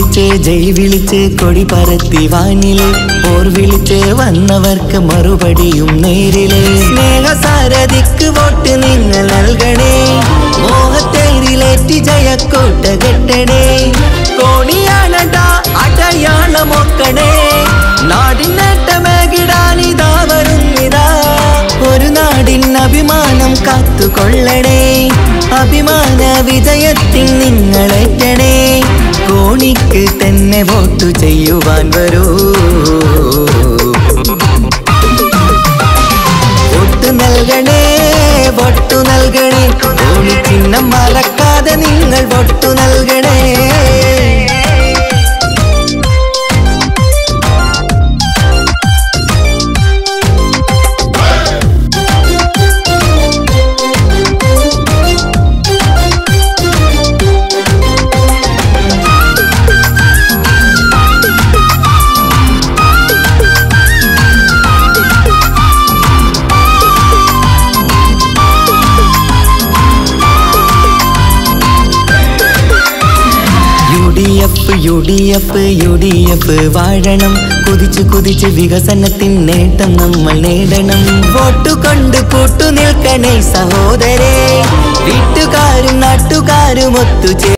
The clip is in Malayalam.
വിളിച്ച് ജയ് വിളിച്ച് കൊടി പറത്തി വാനിലെ ഓർ വിളിച്ച് വന്നവർക്ക് മറുപടിയും നേരിലെ സ്നേഹസാരഥിക്ക് വോട്ട് നിങ്ങൾ നൽകണേ മോഹത്തേരിലേറ്റി ജയക്കോട്ട കെട്ടണേ കോണിയാണടാ അടയാളമൊക്കണേ നാടിനേട്ടമേകിടാനിതാ വരുന്നിതാ ഒരു നാടിൻ അഭിമാനം കാത്തുകൊള്ളണേ അഭിമാന വിജയത്തിൽ നിങ്ങളേറ്റണേ കോണിക്ക് തന്നെ വോട്ടു ചെയ്യുവാൻ വരൂ വോട്ടു നൽകണേ വോട്ടു നൽകണേ കോണി ചിഹ്നം മറക്കാതെ നിങ്ങൾ വോട്ടു നൽകണേ UDF വാഴണം കുതിച്ചു കുതിച്ച് വികസനത്തിൻ നേട്ടം നമ്മൾ നേടണം വോട്ടുകൊണ്ട് കൂട്ടു നിൽക്കണേ സഹോദരേ വീട്ടുകാരും നാട്ടുകാരും ഒത്തുചേ